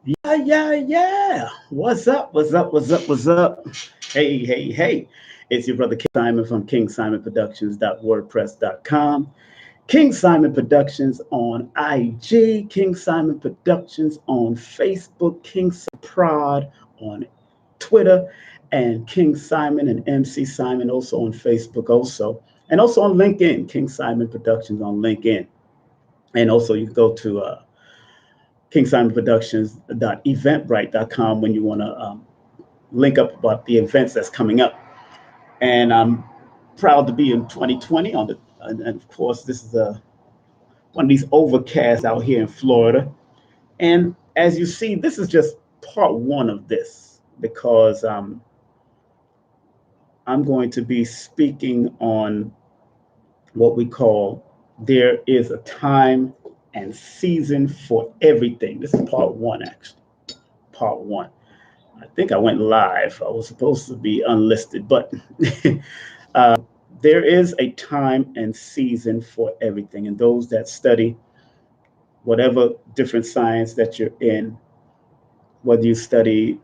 Yeah. What's up? What's up? Hey. It's your brother King Simon from KingSimonProductions.wordpress.com. King Simon Productions on IG, King Simon Productions on Facebook, King Simon Prod on Twitter, and King Simon and MC Simon also on Facebook also. And also on LinkedIn, King Simon Productions on LinkedIn. And also you can go to KingSimonProductions.eventbrite.com when you want to link up about the events that's coming up. And I'm proud to be in 2020 on the, and of course, this is one of these overcasts out here in Florida. And as you see, this is just part one of this because I'm going to be speaking on what we call there is a time and season for everything. This is part one, actually. Part one. I think I went live. I was supposed to be unlisted, but there is a time and season for everything. And those that study whatever different science that you're in, whether you study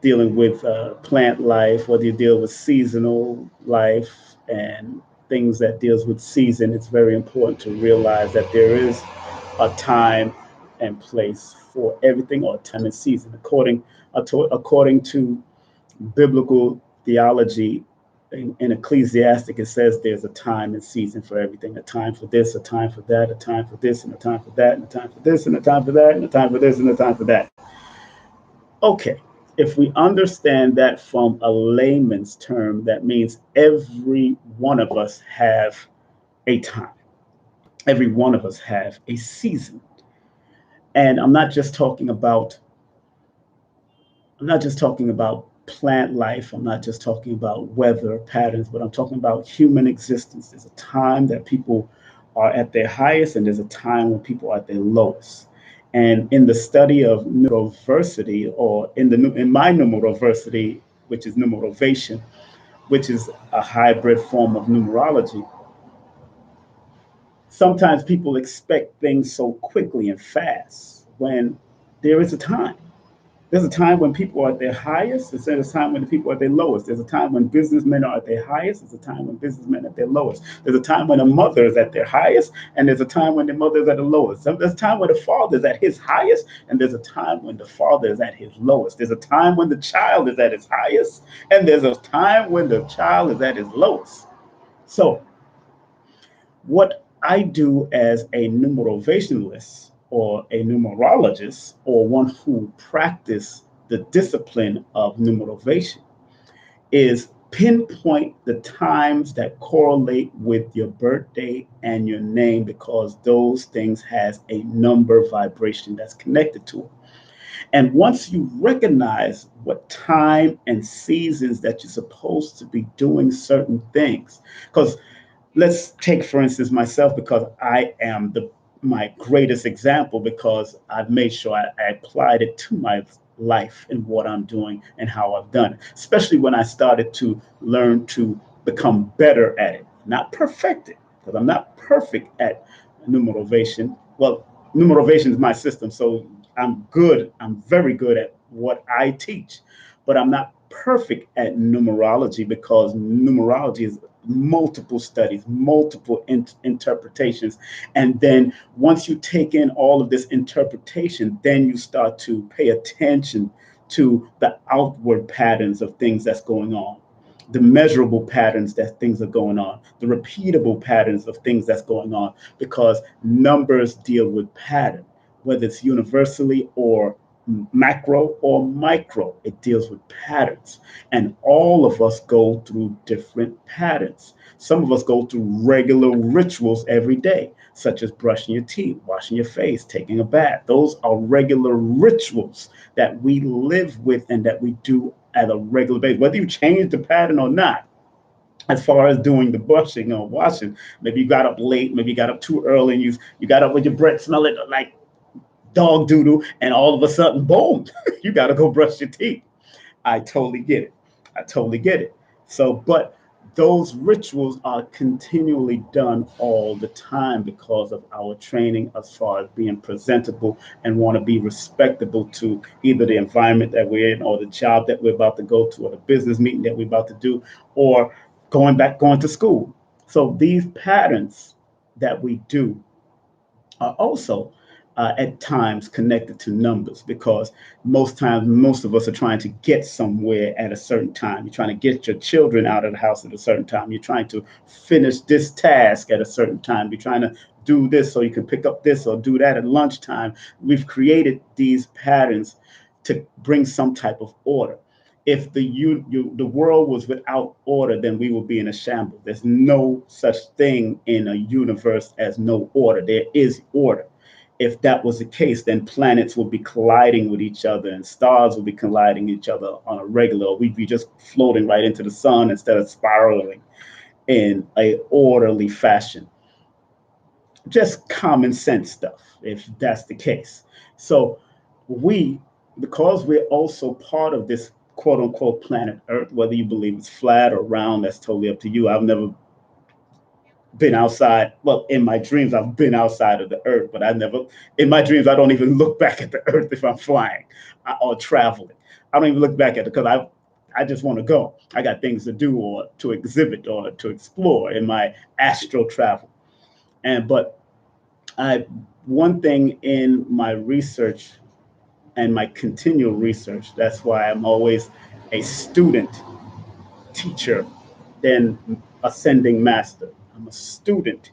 dealing with plant life, whether you deal with seasonal life and things that deals with season, it's very important to realize that there is a time and place for everything, or a time and season. According to biblical theology in Ecclesiastic, it says there's a time and season for everything, a time for this, a time for that, a time for this, and a time for that, and a time for this, and a time for that, and a time for this, and a time for that. Okay, if we understand that from a layman's term, that means every one of us have a time. Every one of us have a season. And I'm not just talking about plant life. I'm not just talking about weather patterns, but I'm talking about human existence. There's a time that people are at their highest, and there's a time when people are at their lowest. And in the study of Numeroversity, or in my Numeroversity, which is Numerovation, which is a hybrid form of numerology, sometimes people expect things so quickly and fast when there is a time. There's a time when people are at their highest. There's a time when the people are at their lowest. There's a time when businessmen are at their highest. There's a time when businessmen are at their lowest. There's a time when a mother is at their highest, and there's a time when the mother is at the lowest. There's a time when the father is at his highest, and there's a time when the father is at his lowest. There's a time when the child is at his highest, and there's a time when the child is at his lowest. So what I do as a numerovationalist or a numerologist or one who practice the discipline of numerovation is pinpoint the times that correlate with your birthday and your name, because those things has a number vibration that's connected to it. And once you recognize what time and seasons that you're supposed to be doing certain things, because let's take for instance myself, because I am the my greatest example, because I've made sure I applied it to my life and what I'm doing and how I've done it, especially when I started to learn to become better at it, not perfect it, because I'm not perfect at numerovation. Well, numerovation is my system, so I'm very good at what I teach, but I'm not perfect at numerology, because numerology is multiple studies, multiple interpretations. And then once you take in all of this interpretation, then you start to pay attention to the outward patterns of things that's going on, the measurable patterns that things are going on, the repeatable patterns of things that's going on, because numbers deal with pattern, whether it's universally or macro or micro, it deals with patterns. And all of us go through different patterns. Some of us go through regular rituals every day, such as brushing your teeth, washing your face, taking a bath. Those are regular rituals that we live with and that we do at a regular basis, whether you change the pattern or not. As far as doing the brushing or washing, maybe you got up late, maybe you got up too early, and you got up with your breath smelling like dog doodle, and all of a sudden, boom, you got to go brush your teeth. I totally get it. I totally get it. So, but those rituals are continually done all the time because of our training as far as being presentable and want to be respectable to either the environment that we're in or the job that we're about to go to or the business meeting that we're about to do or going to school. So these patterns that we do are also at times connected to numbers because most times most of us are trying to get somewhere at a certain time. You're trying to get your children out of the house at a certain time. You're trying to finish this task at a certain time. You're trying to do this so you can pick up this or do that at lunchtime. We've created these patterns to bring some type of order. If the world was without order, then we would be in a shambles. There's no such thing in a universe as no order. There is order. If that was the case, then planets would be colliding with each other and stars would be colliding with each other on a regular. We'd be just floating right into the sun instead of spiraling in a orderly fashion. Just common sense stuff, if that's the case. So we, because we're also part of this quote unquote planet Earth, whether you believe it's flat or round, that's totally up to you. I've never been outside. Well, in my dreams, I've been outside of the Earth, but I never, in my dreams, I don't even look back at the Earth if I'm flying or traveling. I don't even look back at it because I just want to go. I got things to do or to exhibit or to explore in my astral travel. But I one thing in my research and my continual research, that's why I'm always a student teacher, then ascending master. I'm a student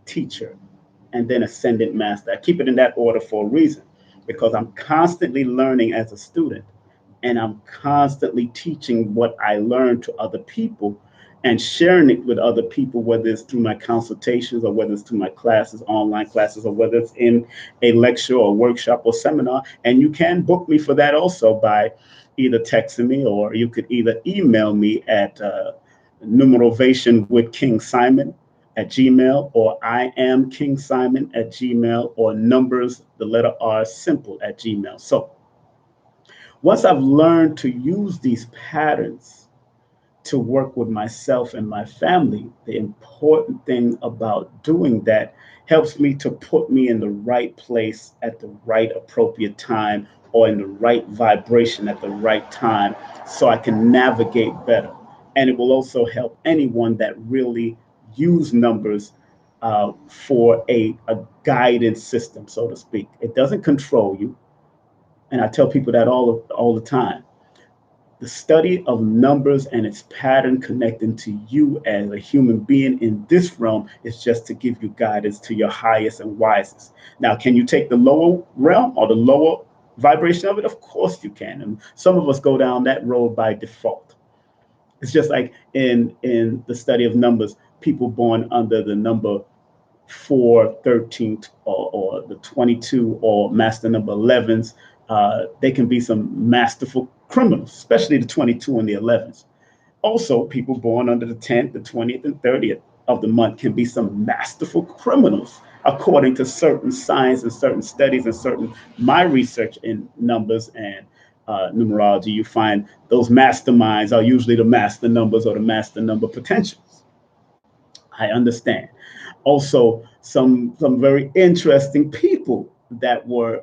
teacher and then ascendant master. I keep it in that order for a reason because I'm constantly learning as a student and I'm constantly teaching what I learn to other people and sharing it with other people, whether it's through my consultations or whether it's through my classes, online classes, or whether it's in a lecture or workshop or seminar. And you can book me for that also by either texting me or you could either email me at Numerovation with King Simon at Gmail, or I am King Simon at Gmail, or numbers, the letter R, simple at Gmail. So once I've learned to use these patterns to work with myself and my family, the important thing about doing that helps me to put me in the right place at the right appropriate time or in the right vibration at the right time so I can navigate better. And it will also help anyone that really use numbers for a guidance system, so to speak. It doesn't control you. And I tell people that all the time. The study of numbers and its pattern connecting to you as a human being in this realm is just to give you guidance to your highest and wisest. Now, can you take the lower realm or the lower vibration of it? Of course you can. And some of us go down that road by default. It's just like in the study of numbers, people born under the number 4, 13, or the 22 or master number 11s, they can be some masterful criminals, especially the 22 and the 11s. Also, people born under the 10th, the 20th, and 30th of the month can be some masterful criminals, according to certain science and certain studies and certain my research in numbers and numerology. You find those masterminds are usually the master numbers or the master number potentials. I understand. Also, some very interesting people that were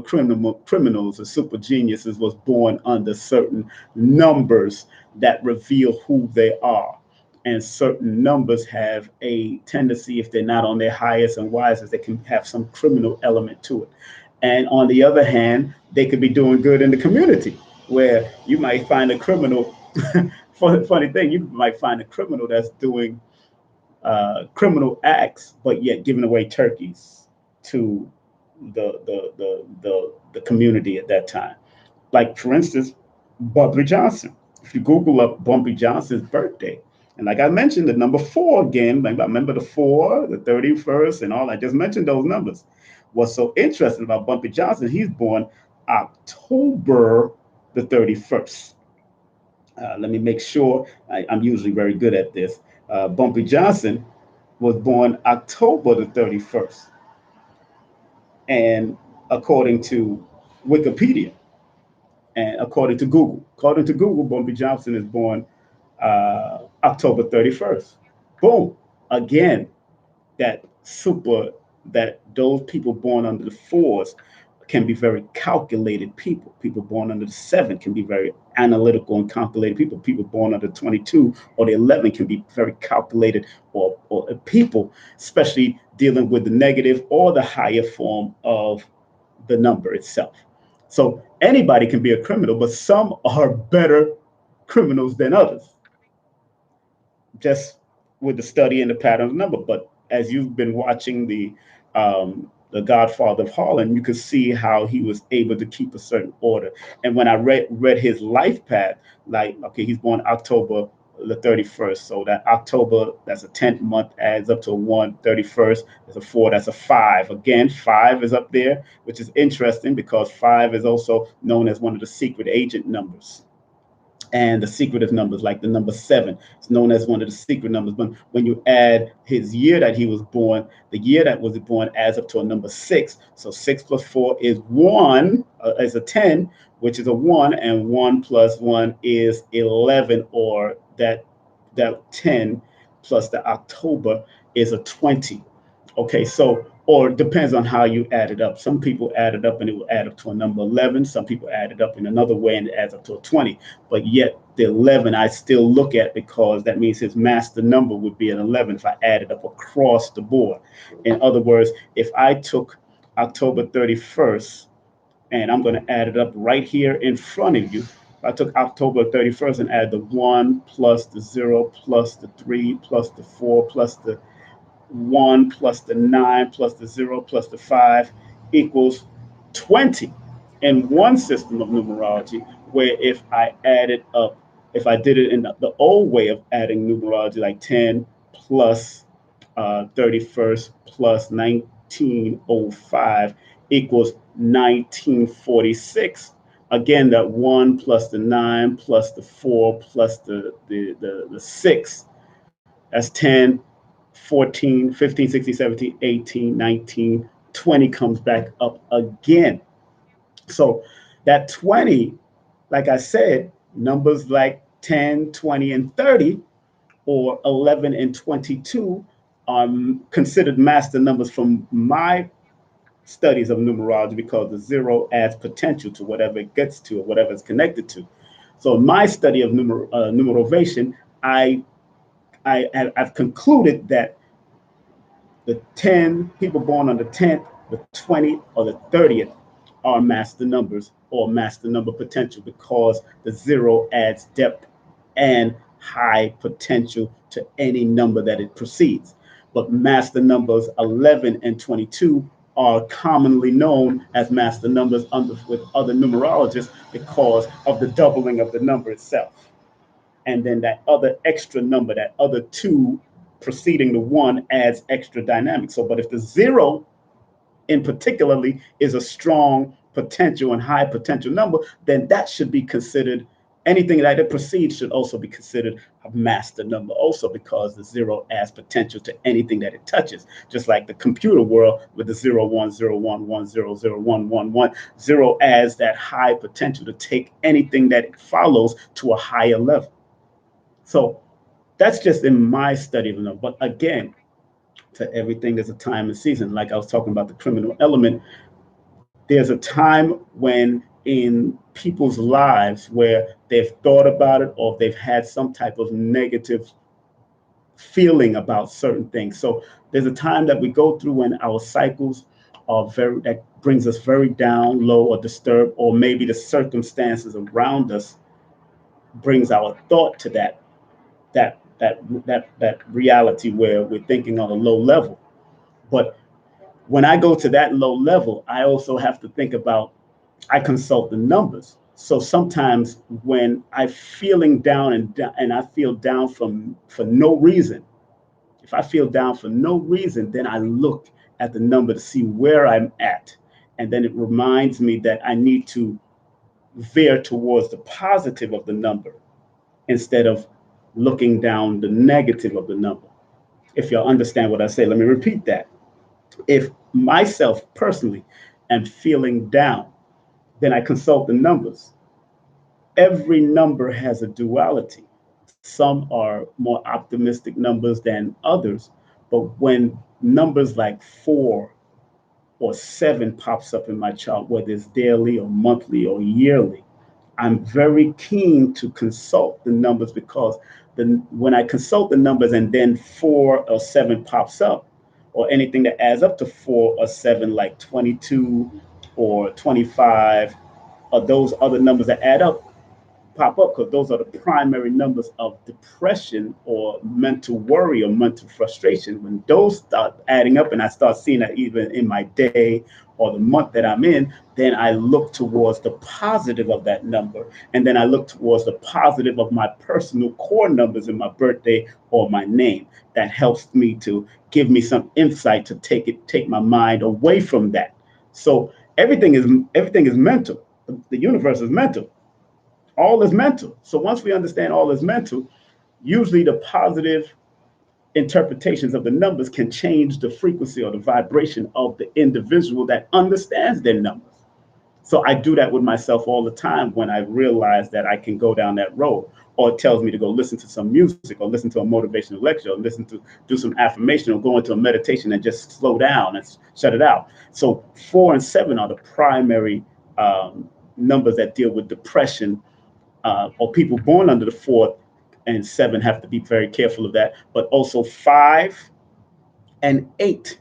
criminals or super geniuses was born under certain numbers that reveal who they are. And certain numbers have a tendency, if they're not on their highest and wisest, they can have some criminal element to it. And on the other hand, they could be doing good in the community, where you might find a criminal. Funny thing, you might find a criminal that's doing criminal acts, but yet giving away turkeys to the community at that time. Like for instance, Bumpy Johnson. If you Google up Bumpy Johnson's birthday, and like I mentioned, the number 4 again, like I remember the 4, the 31st, and all. I just mentioned those numbers. What's so interesting about Bumpy Johnson? He's born October the 31st. Let me make sure. I'm usually very good at this. Bumpy Johnson was born October the 31st. And according to Wikipedia and according to Google, Bumpy Johnson is born October 31st. Boom. Again, that super, that those people born under the fours can be very calculated people. People born under the seven can be very analytical and calculated people. People born under 22 or the 11 can be very calculated or people, especially dealing with the negative or the higher form of the number itself. So anybody can be a criminal, but some are better criminals than others, just with the study and the pattern of number. But as you've been watching the Godfather of Harlem, you could see how he was able to keep a certain order. And when I read his life path, like okay, he's born October the 31st. So that October, that's a 10th month, adds up to a 1, 31st, there's a 4, that's a 5. Again, 5 is up there, which is interesting because 5 is also known as one of the secret agent numbers and the secretive numbers, like the number 7, it's known as one of the secret numbers. But when you add his year that he was born, the year that was born adds up to a number 6. So 6 plus 4 is 1, is a 10, which is a 1, and 1 plus 1 is 11, or that 10 plus the October is a 20. Okay, so or it depends on how you add it up. Some people add it up and it will add up to a number 11. Some people add it up in another way and it adds up to a 20. But yet the 11 I still look at because that means his master number would be an 11 if I add it up across the board. In other words, if I took October 31st and I'm going to add it up right here in front of you, I took October 31st and add the 1 plus the 0 plus the 3 plus the 4 plus the 1 plus the 9 plus the 0 plus the 5 equals 20 in one system of numerology, where if I added up, if I did it in the old way of adding numerology, like 10 plus 31st plus 1905 equals 1946. Again, that 1 plus the 9 plus the 4 plus the 6, that's 10, 14, 15, 16, 17, 18, 19, 20 comes back up again. So that 20, like I said, numbers like 10, 20, and 30, or 11 and 22 are considered master numbers from my studies of numerology because the zero adds potential to whatever it gets to or whatever it's connected to. So in my study of numerovation, I've concluded that the 10 people born on the 10th, the 20th, or the 30th are master numbers or master number potential because the zero adds depth and high potential to any number that it precedes. But master numbers 11 and 22 are commonly known as master numbers with other numerologists because of the doubling of the number itself. And then that other extra number, that other 2 preceding the 1 adds extra dynamic. So, but if the 0 in particularly is a strong potential and high potential number, then that should be considered, anything that it precedes should also be considered a master number also because the 0 adds potential to anything that it touches. Just like the computer world with the 0, 1, 0, 1, 1, 0, 0, 1, 1, 1, 0 adds that high potential to take anything that it follows to a higher level. So that's just in my study of them. But again, to everything, there's a time and season. Like I was talking about the criminal element, there's a time when in people's lives where they've thought about it or they've had some type of negative feeling about certain things. So there's a time that we go through when our cycles are very, that brings us very down, low, or disturbed, or maybe the circumstances around us brings our thought to that reality where we're thinking on a low level. But when I go to that low level, I also have to think about, I consult the numbers. So sometimes when I'm feeling down and I feel down for no reason, if I feel down for no reason, then I look at the number to see where I'm at. And then it reminds me that I need to veer towards the positive of the number instead of looking down the negative of the number. If y'all understand what I say, let me repeat that. If myself personally am feeling down, then I consult the numbers. Every number has a duality. Some are more optimistic numbers than others. But when numbers like 4 or 7 pops up in my chart, whether it's daily or monthly or yearly, I'm very keen to consult the numbers because when I consult the numbers and then 4 or 7 pops up, or anything that adds up to 4 or 7, like 22 or 25, or those other numbers that add up, pop up, because those are the primary numbers of depression or mental worry or mental frustration. When those start adding up and I start seeing that even in my day or the month that I'm in, then I look towards the positive of that number. And then I look towards the positive of my personal core numbers in my birthday or my name. That helps me to give me some insight to take my mind away from that. So everything is mental. The universe is mental. All is mental. So once we understand all is mental, usually the positive interpretations of the numbers can change the frequency or the vibration of the individual that understands their numbers. So I do that with myself all the time when I realize that I can go down that road, or it tells me to go listen to some music or listen to a motivational lecture or listen to do some affirmation or go into a meditation and just slow down and shut it out. So 4 and 7 are the primary numbers that deal with depression, or people born under the 4 and 7 have to be very careful of that. But also 5 and 8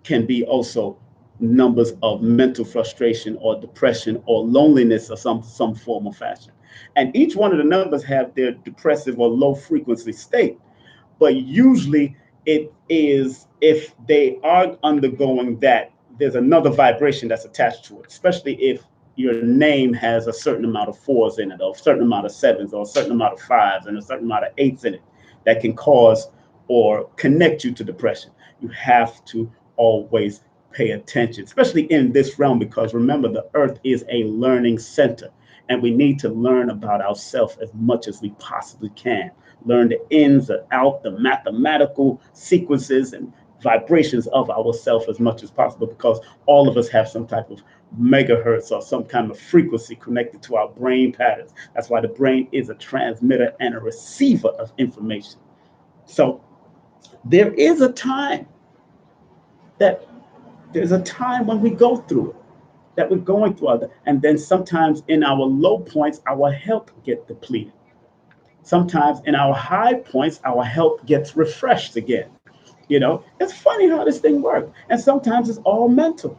can be also numbers of mental frustration or depression or loneliness or some form of fashion. And each one of the numbers have their depressive or low frequency state. But usually it is, if they are undergoing that, there's another vibration that's attached to it, especially if your name has a certain amount of 4s in it, or a certain amount of 7s, or a certain amount of 5s, and a certain amount of 8s in it, that can cause or connect you to depression. You have to always pay attention, especially in this realm, because remember, the earth is a learning center, and we need to learn about ourselves as much as we possibly can. Learn the ins and out, the mathematical sequences and vibrations of ourselves as much as possible, because all of us have some type of megahertz or some kind of frequency connected to our brain patterns. That's why the brain is a transmitter and a receiver of information. So there is a time that there's a time when we go through it, that we're going through other, and then sometimes in our low points, our health get depleted. Sometimes in our high points, our health gets refreshed again. It's funny how this thing works. And sometimes it's all mental.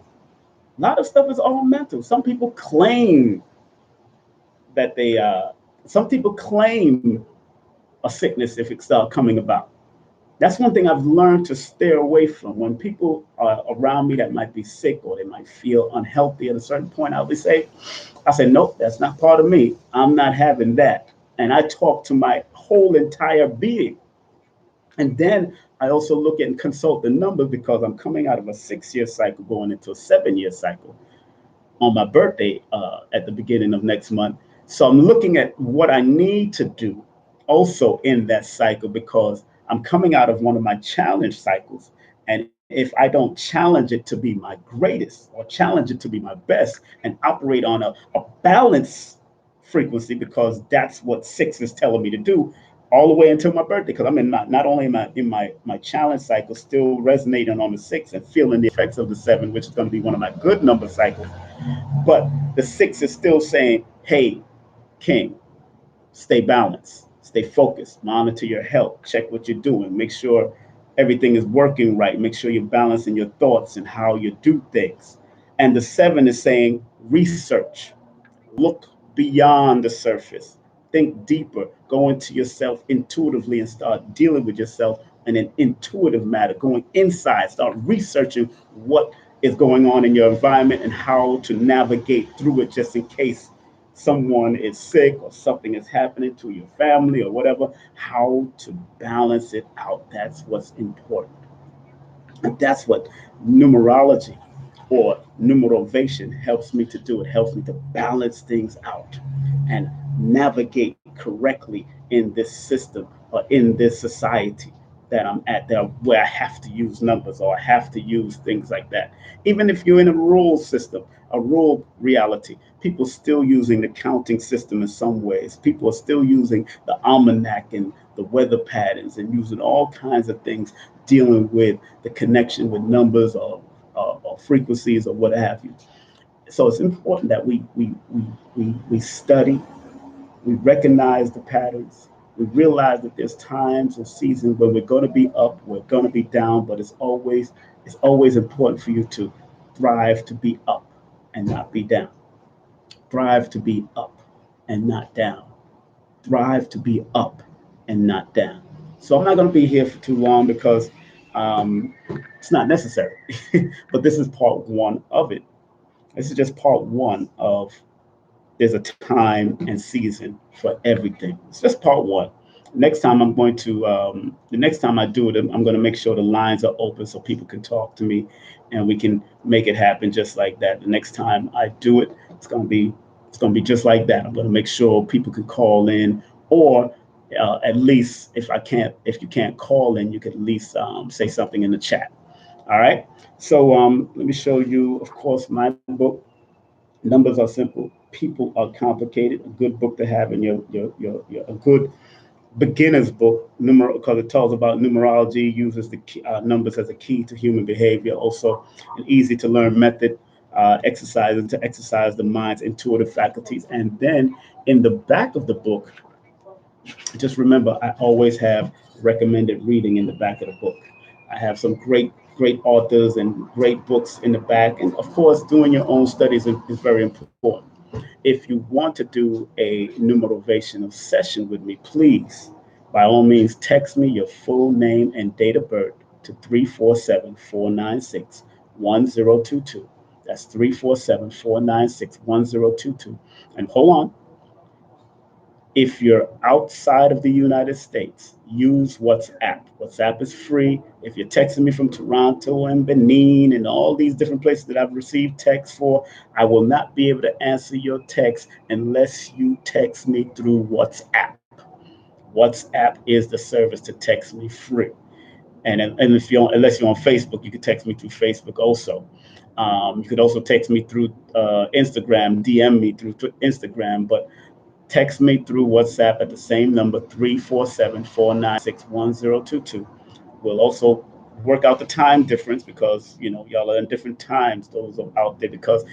A lot of stuff is all mental. That they, some people claim a sickness if it starts coming about. That's one thing I've learned to steer away from. When people are around me that might be sick or they might feel unhealthy at a certain point, I say, nope, that's not part of me. I'm not having that. And I talk to my whole entire being. And then I also look at and consult the numbers, because I'm coming out of a 6-year cycle going into a 7-year cycle on my birthday at the beginning of next month. So I'm looking at what I need to do also in that cycle, because I'm coming out of one of my challenge cycles. And if I don't challenge it to be my greatest or challenge it to be my best and operate on a balanced frequency, because that's what 6 is telling me to do all the way until my birthday, because I'm in not only in my challenge cycle, still resonating on the 6 and feeling the effects of the 7, which is going to be one of my good number cycles. But the 6 is still saying, hey, King, stay balanced, stay focused, monitor your health, check what you're doing, make sure everything is working right, make sure you're balancing your thoughts and how you do things. And the 7 is saying, research, look beyond the surface, think deeper, go into yourself intuitively and start dealing with yourself in an intuitive matter, going inside, start researching what is going on in your environment and how to navigate through it, just in case someone is sick or something is happening to your family or whatever, how to balance it out. That's what's important. And that's what numerology or numerovation helps me to do. It helps me to balance things out and navigate correctly in this system or in this society. that I'm at there where I have to use numbers or I have to use things like that. Even if you're in a rural system, a rural reality, people still using the counting system in some ways. People are still using the almanac and the weather patterns and using all kinds of things dealing with the connection with numbers or frequencies or what have you. So it's important that we study, we recognize the patterns. We realize that there's times and seasons when we're going to be up, we're going to be down, but it's always important for you to thrive to be up and not be down. Thrive to be up and not down. Thrive to be up and not down. So I'm not going to be here for too long because um, it's not necessary. But this is part one of it. This is just part one of there's a time and season for everything. It's just part one. Next time the next time I do it, I'm going to make sure the lines are open so people can talk to me and we can make it happen just like that. The next time I do it, it's going to be just like that. I'm going to make sure people can call in, or at least if you can't call in, you can at least say something in the chat. All right. So let me show you, of course, my book. Numbers are simple. People are complicated. A good book to have in your a good beginner's book, because it tells about numerology, uses the numbers as a key to human behavior. Also, an easy to learn method, exercises to exercise the mind's intuitive faculties. And then in the back of the book, just remember, I always have recommended reading in the back of the book. I have some great authors and great books in the back. And of course, doing your own studies is very important. If you want to do a numerovation session with me, please, by all means, text me your full name and date of birth to 347-496-1022. That's 347-496-1022. And hold on, if you're outside of the United States, use WhatsApp. WhatsApp is free. If you're texting me from Toronto and Benin and all these different places that I've received texts for, I will not be able to answer your text unless you text me through WhatsApp. WhatsApp is the service to text me free. And if you're unless you're on Facebook, you can text me through Facebook also. You could also text me through Instagram, DM me through Instagram, but text me through WhatsApp at the same number, 347-496-1022. We'll also work out the time difference because, y'all are in different times, those are out there, because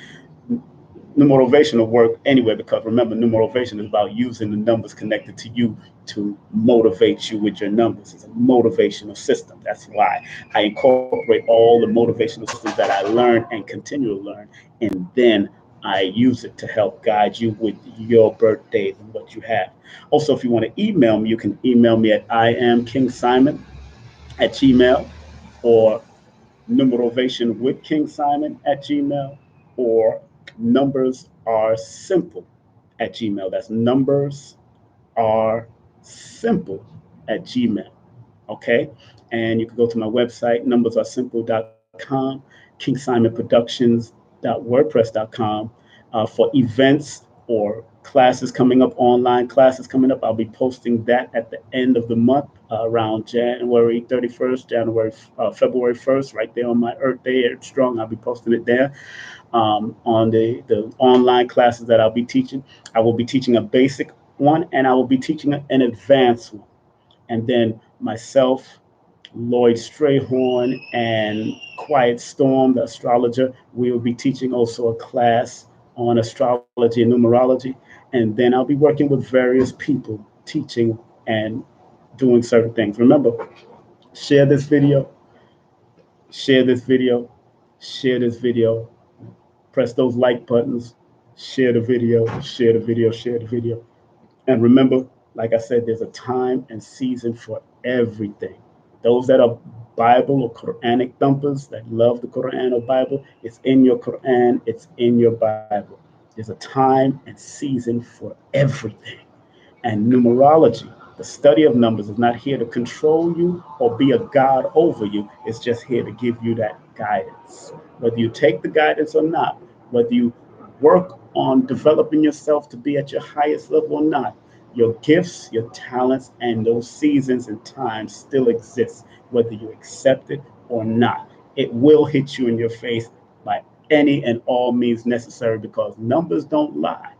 numerovation will work anyway, because remember, numerovation is about using the numbers connected to you to motivate you with your numbers. It's a motivational system. That's why I incorporate all the motivational systems that I learn and continue to learn, and then I use it to help guide you with your birthdays and what you have. Also, if you want to email me, you can email me at iamkingsimon at gmail, or numerovation with King Simon at Gmail, or numbers are simple at Gmail. That's numbers are simple at Gmail. Okay. And you can go to my website, numbersaresimple.com, kingsimonproductions.wordpress.com, for events or classes coming up, online classes coming up. I'll be posting that at the end of the month, around January 31st, February 1st, right there on my Earth Day, Earth Strong. I'll be posting it there, on the online classes that I'll be teaching. I will be teaching a basic one, and I will be teaching an advanced one. And then myself, Lloyd Strayhorn, and Quiet Storm, the astrologer, we will be teaching also a class on astrology and numerology. And then I'll be working with various people teaching and doing certain things. Remember, share this video, share this video, share this video, press those like buttons, share the video, share the video, share the video. And remember, like I said, there's a time and season for everything. Those that are Bible or Quranic thumpers that love the Quran or Bible, it's in your Quran, it's in your Bible. There's a time and season for everything. And numerology, the study of numbers, is not here to control you or be a god over you. It's just here to give you that guidance. Whether you take the guidance or not, whether you work on developing yourself to be at your highest level or not, Your gifts, your talents, and those seasons and times still exist, whether you accept it or not. It will hit you in your face by any and all means necessary because numbers don't lie.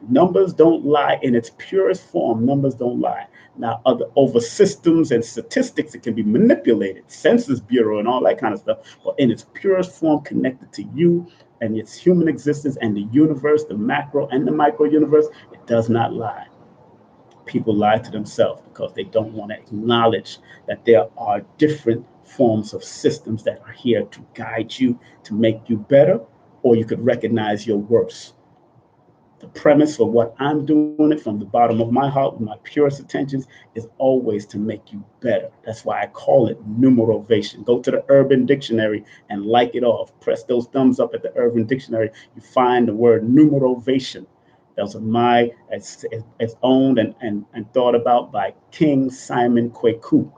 Numbers don't lie in its purest form. Numbers don't lie. Now, over systems and statistics, it can be manipulated, Census Bureau and all that kind of stuff. But in its purest form, connected to you and its human existence and the universe, the macro and the micro universe, it does not lie. People lie to themselves because they don't want to acknowledge that there are different forms of systems that are here to guide you, to make you better, or you could recognize your worst. The premise for what I'm doing it from the bottom of my heart with my purest intentions is always to make you better. That's why I call it numerovation. Go to the Urban Dictionary and like it off. Press those thumbs up at the Urban Dictionary. You find the word numerovation. Those are it's owned and thought about by King Simon Kwaku.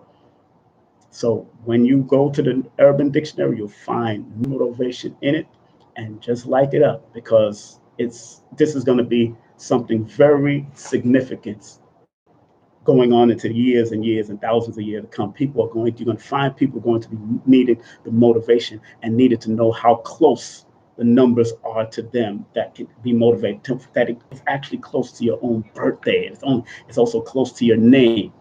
So when you go to the Urban Dictionary, you'll find numerovation in it, and just like it up because this is going to be something very significant going on into years and years and thousands of years to come. You're going to find people going to be needing the motivation and needed to know how close the numbers are to them that can be motivated. That it's actually close to your own birthday. It's also close to your name.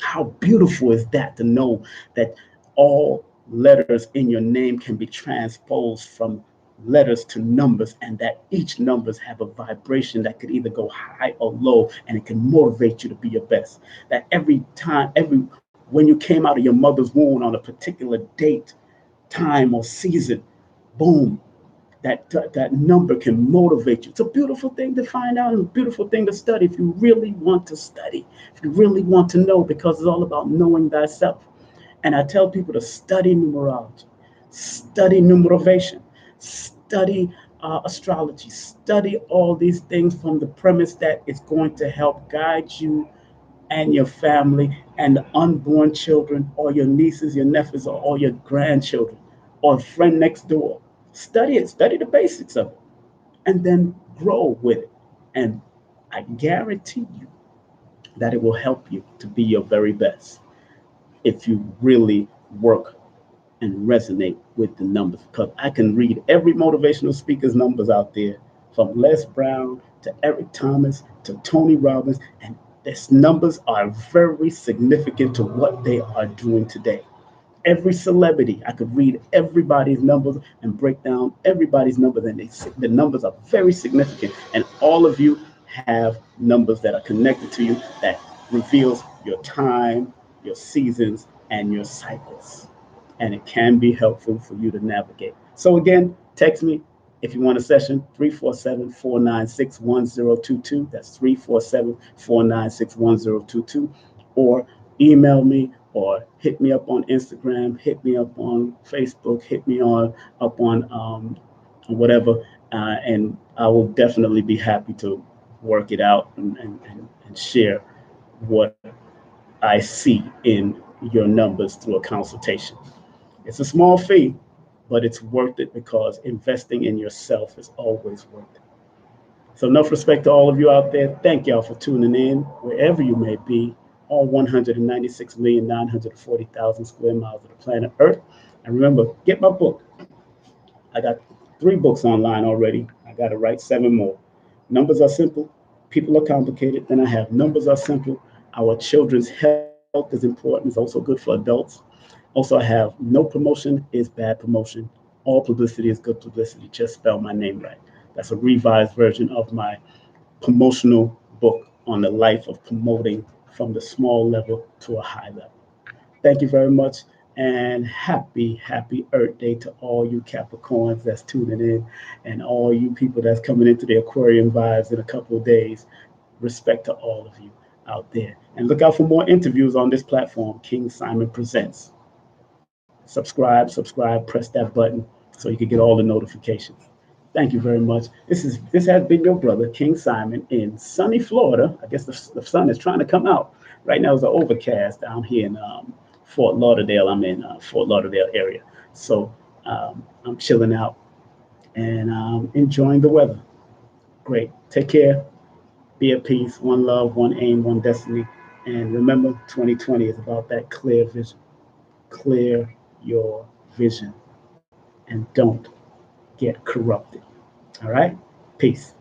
How beautiful is that to know that all letters in your name can be transposed from letters to numbers and that each numbers have a vibration that could either go high or low and it can motivate you to be your best. That every when you came out of your mother's womb on a particular date, time or season, boom, that number can motivate you. It's a beautiful thing to find out and a beautiful thing to study if you really want to study, if you really want to know, because it's all about knowing thyself. And I tell people to study numerology, study numerovation, study astrology, study all these things from the premise that it's going to help guide you and your family and the unborn children or your nieces, your nephews, or all your grandchildren or a friend next door. Study it, study the basics of it, and then grow with it. And I guarantee you that it will help you to be your very best if you really work and resonate with the numbers. Because I can read every motivational speaker's numbers out there, from Les Brown to Eric Thomas to Tony Robbins, and these numbers are very significant to what they are doing today. Every celebrity, I could read everybody's numbers and break down everybody's numbers, and the numbers are very significant. And all of you have numbers that are connected to you that reveals your time, your seasons, and your cycles. And it can be helpful for you to navigate. So again, text me if you want a session, 347-496-1022. That's 347-496-1022. Or email me or hit me up on Instagram, hit me up on Facebook, hit me on up on whatever, and I will definitely be happy to work it out and share what I see in your numbers through a consultation. It's a small fee, but it's worth it because investing in yourself is always worth it. So enough respect to all of you out there. Thank y'all for tuning in, wherever you may be, all 196,940,000 square miles of the planet Earth. And remember, get my book. I got 3 books online already. I got to write 7 more. Numbers are simple. People are complicated. Then I have Numbers Are Simple. Our children's health is important. It's also good for adults. Also, I have No Promotion is Bad Promotion. All publicity is good publicity. Just spell my name right. That's a revised version of my promotional book on the life of promoting from the small level to a high level. Thank you very much. And happy Earth Day to all you Capricorns that's tuning in and all you people that's coming into the Aquarium vibes in a couple of days. Respect to all of you out there. And look out for more interviews on this platform, King Simon Presents. Subscribe, press that button so you can get all the notifications. Thank you very much. This has been your brother, King Simon, in sunny Florida. I guess the sun is trying to come out. Right now it's an overcast down here in Fort Lauderdale. I'm in Fort Lauderdale area. So I'm chilling out and enjoying the weather. Great. Take care. Be at peace, one love, one aim, one destiny. And remember, 2020 is about that clear vision. Clear your vision and don't get corrupted. All right? Peace.